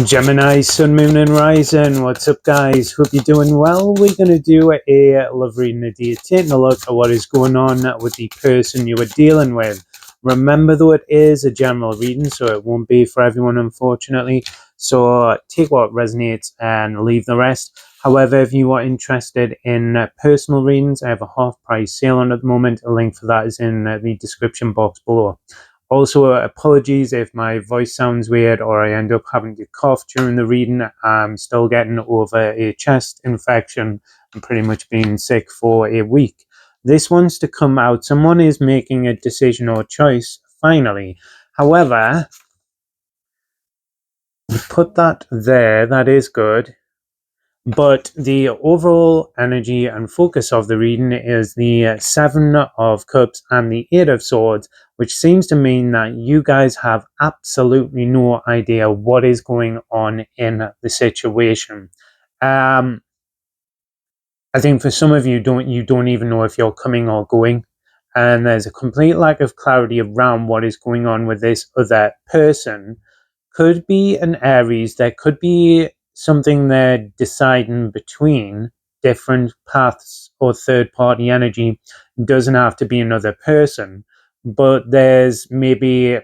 Gemini, Sun, Moon, and Rising. What's up, guys? Hope you're doing well. We're going to do a love reading today, taking a look at what is going on with the person you are dealing with. Remember, though, it is a general reading, so it won't be for everyone, unfortunately. So take what resonates and leave the rest. However, if you are interested in personal readings, I have a half-price sale on at the moment. A link for that is in the description box below. Also, apologies if my voice sounds weird or I end up having to cough during the reading. I'm still getting over a chest infection and pretty much been sick for a week. This one's to come out. Someone is making a decision or choice, finally. However, put that there. That is good. But the overall energy and focus of the reading is the Seven of Cups and the Eight of Swords, which seems to mean that you guys have absolutely no idea what is going on in the situation. I think for some of you, don't even know if you're coming or going, and there's a complete lack of clarity around what is going on with this other person. Could be an Aries. There could be something they're deciding between different paths or third-party energy. Doesn't have to be another person, but there's maybe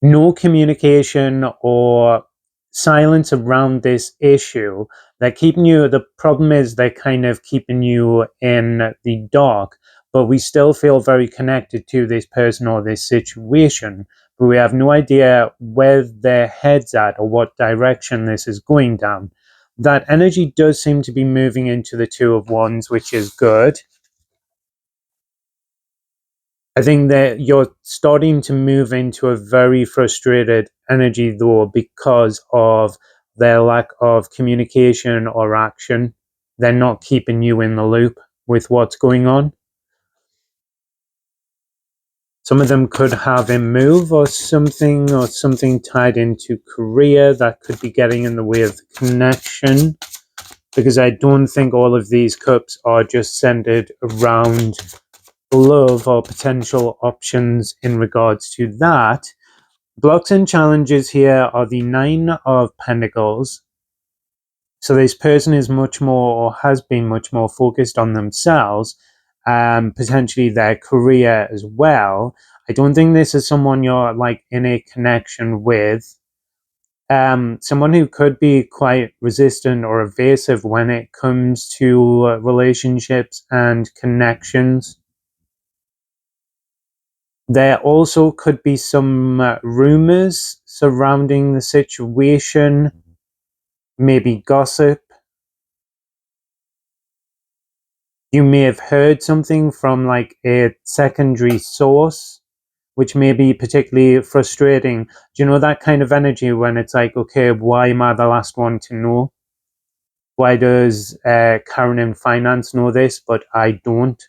no communication or silence around this issue. They're keeping you, the problem is they're kind of keeping you in the dark, but we still feel very connected to this person or this situation, but we have no idea where their head's at or what direction this is going down. That energy does seem to be moving into the Two of Wands, which is good. I think that you're starting to move into a very frustrated energy, though, because of their lack of communication or action. They're not keeping you in the loop with what's going on. Some of them could have him move or something tied into career that could be getting in the way of the connection, because I don't think all of these cups are just centered around love or potential options in regards to that. Blocks and challenges here are the Nine of Pentacles. So this person is much more, or has been much more, focused on themselves, potentially their career as well. I don't think this is someone you're like in a connection with. Someone who could be quite resistant or evasive when it comes to relationships and connections. There also could be some rumors surrounding the situation, maybe gossip. You may have heard something from like a secondary source, which may be particularly frustrating. Do you know that kind of energy when it's like, okay, why am I the last one to know? Why does Karen in finance know this, but I don't?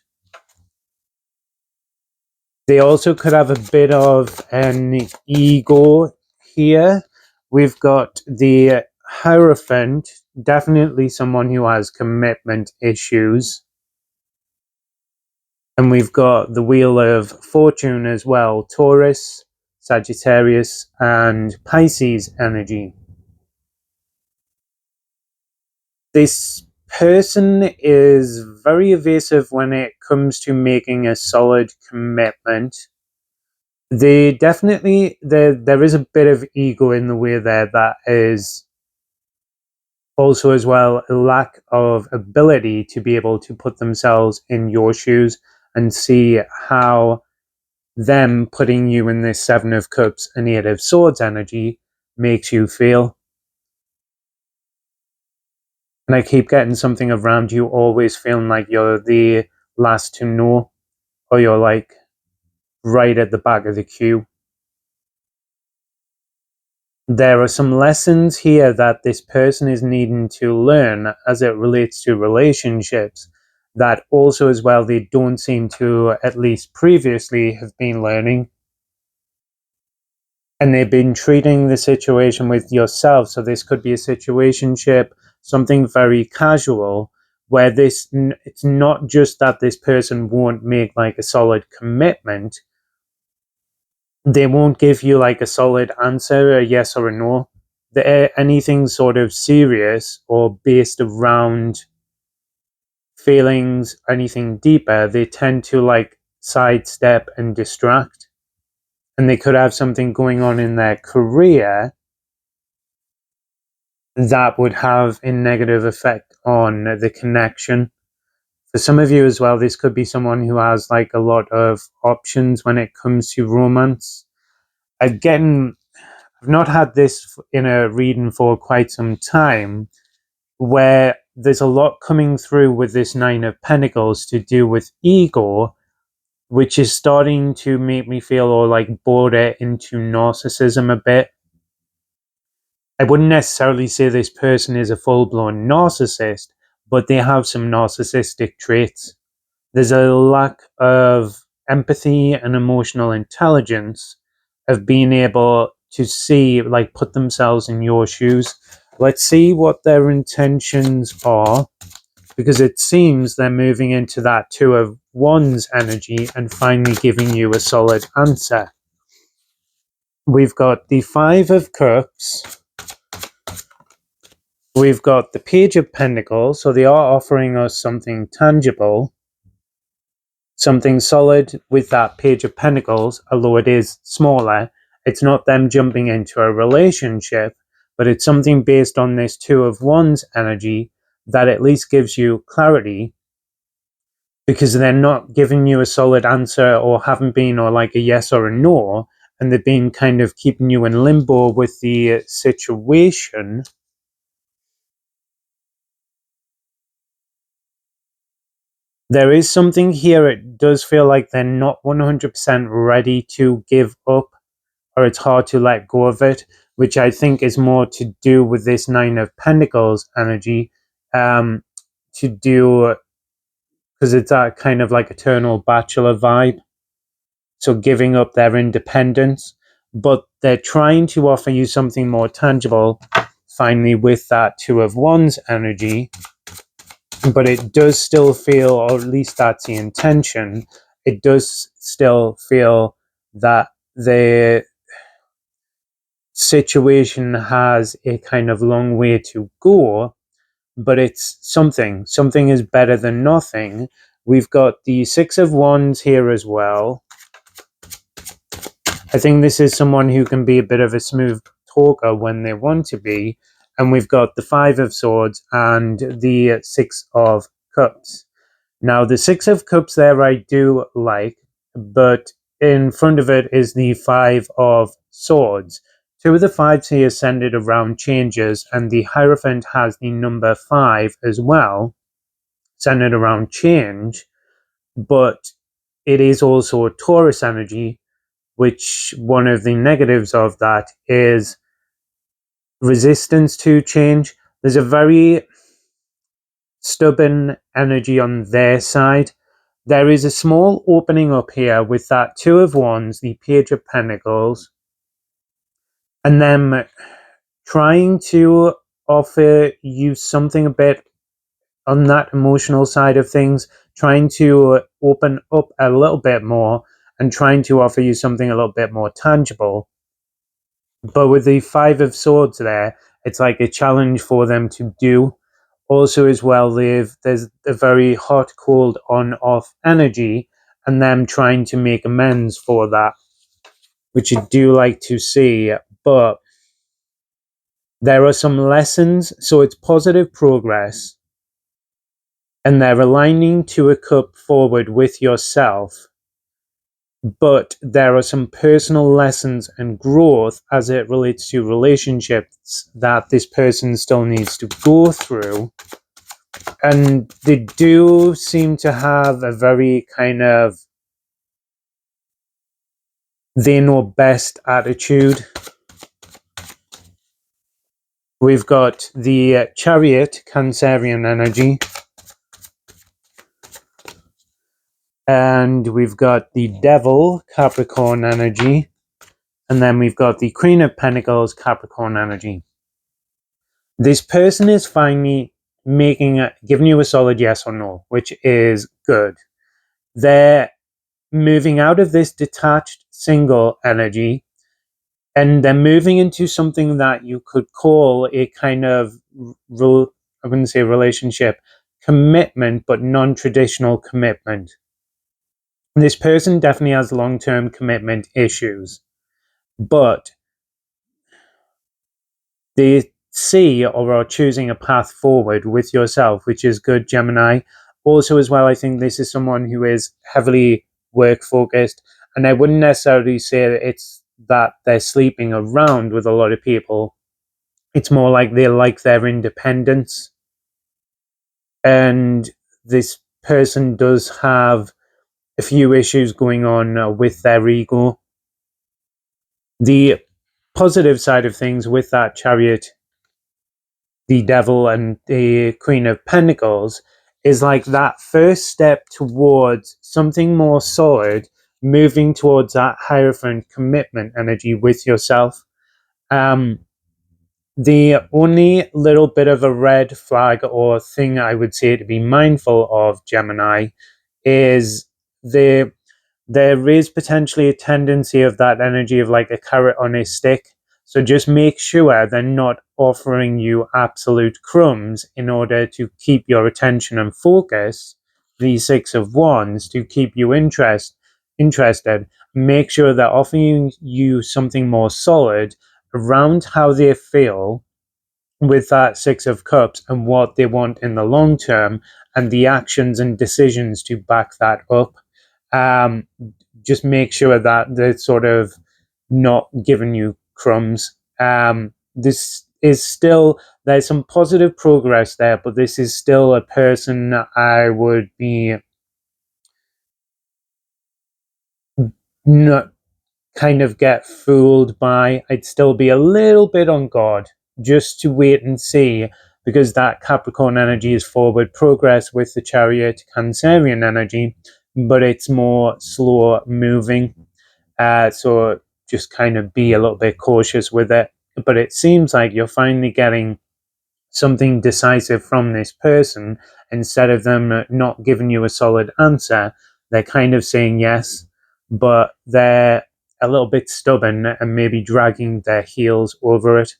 They also could have a bit of an ego here. We've got the Hierophant, definitely someone who has commitment issues. And we've got the Wheel of Fortune as well, Taurus, Sagittarius, and Pisces energy. This person is very evasive when it comes to making a solid commitment. They definitely, there is a bit of ego in the way there. That is also as well a lack of ability to be able to put themselves in your shoes and see how them putting you in this Seven of Cups and Eight of Swords energy makes you feel. And I keep getting something around you always feeling like you're the last to know, or you're like right at the back of the queue. There are some lessons here that this person is needing to learn as it relates to relationships, that also as well they don't seem to, at least previously, have been learning. And they've been treating the situation with yourself. So this could be a situationship, something very casual, where it's not just that this person won't make like a solid commitment. They won't give you like a solid answer, a yes or a no. anything sort of serious or based around feelings, anything deeper, they tend to like sidestep and distract. And they could have something going on in their career that would have a negative effect on the connection. For some of you as well, this could be someone who has like a lot of options when it comes to romance. Again, I've not had this in a reading for quite some time, where there's a lot coming through with this Nine of Pentacles to do with ego, which is starting to make me feel or like border into narcissism a bit. I wouldn't necessarily say this person is a full-blown narcissist, but they have some narcissistic traits. There's a lack of empathy and emotional intelligence of being able to see, like, put themselves in your shoes. Let's see what their intentions are, because it seems they're moving into that Two of Wands energy and finally giving you a solid answer. We've got the Five of Cups. We've got the Page of Pentacles, so they are offering us something tangible, something solid with that Page of Pentacles, although it is smaller. It's not them jumping into a relationship, but it's something based on this Two of Wands energy that at least gives you clarity, because they're not giving you a solid answer or haven't been, or like a yes or a no, and they've been kind of keeping you in limbo with the situation. There is something here, it does feel like they're not 100% ready to give up, or it's hard to let go of it, which I think is more to do with this Nine of Pentacles energy, to do, because it's that kind of like eternal bachelor vibe. So giving up their independence, but they're trying to offer you something more tangible, finally, with that Two of Wands energy. But it does still feel, or at least that's the intention, it does still feel that the situation has a kind of long way to go, but it's something. Something is better than nothing. We've got the Six of Wands here as well. I think this is someone who can be a bit of a smooth talker when they want to be. And we've got the Five of Swords and the Six of Cups. Now, the Six of Cups there I do like, but in front of it is the Five of Swords. Two of the fives here centered around changes, and the Hierophant has the number 5 as well, centered around change, but it is also a Taurus energy, which one of the negatives of that is resistance to change. There's a very stubborn energy on their side. There is a small opening up here with that Two of Wands, the Page of Pentacles, and them trying to offer you something a bit on that emotional side of things, trying to open up a little bit more and trying to offer you something a little bit more tangible. But with the Five of Swords there, it's like a challenge for them to do. Also as well, there's a very hot, cold, on-off energy, and them trying to make amends for that, which you do like to see. But there are some lessons, so it's positive progress, and they're aligning to a cup forward with yourself. But there are some personal lessons and growth as it relates to relationships that this person still needs to go through. And they do seem to have a very kind of they know best attitude. We've got the Chariot, Cancerian energy. And we've got the Devil, Capricorn energy. And then we've got the Queen of Pentacles, Capricorn energy. This person is finally giving you a solid yes or no, which is good. They're moving out of this detached single energy and they're moving into something that you could call a kind of, I wouldn't say relationship, commitment, but non-traditional commitment. This person definitely has long-term commitment issues, but they see or are choosing a path forward with yourself, which is good, Gemini. Also, as well, I think this is someone who is heavily work focused, and I wouldn't necessarily say that it's that they're sleeping around with a lot of people. It's more like they like their independence, and this person does have a few issues going on with their ego. The positive side of things with that Chariot, the Devil, and the Queen of Pentacles is like that first step towards something more solid, moving towards that Hierophant commitment energy with yourself. The only little bit of a red flag or thing I would say to be mindful of, Gemini, is there is potentially a tendency of that energy of like a carrot on a stick. So just make sure they're not offering you absolute crumbs in order to keep your attention and focus. The Six of Wands, to keep you interested. Make sure they're offering you something more solid around how they feel with that Six of Cups and what they want in the long term, and the actions and decisions to back that up. Um, just make sure that they're sort of not giving you crumbs. This is still, there's some positive progress there, but this is still a person I would be not kind of get fooled by. I'd still be a little bit on guard just to wait and see, because that Capricorn energy is forward progress with the Chariot Cancerian energy, but it's more slow moving. So just kind of be a little bit cautious with it. But it seems like you're finally getting something decisive from this person. Instead of them not giving you a solid answer, they're kind of saying yes, but they're a little bit stubborn and maybe dragging their heels over it.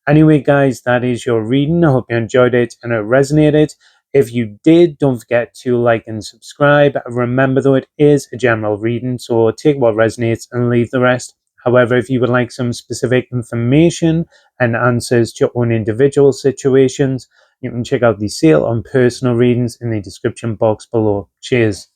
Anyway, guys, that is your reading. I hope you enjoyed it and it resonated. If you did, don't forget to like and subscribe. Remember, though, it is a general reading, so take what resonates and leave the rest. However, if you would like some specific information and answers to your own individual situations, you can check out the sale on personal readings in the description box below. Cheers.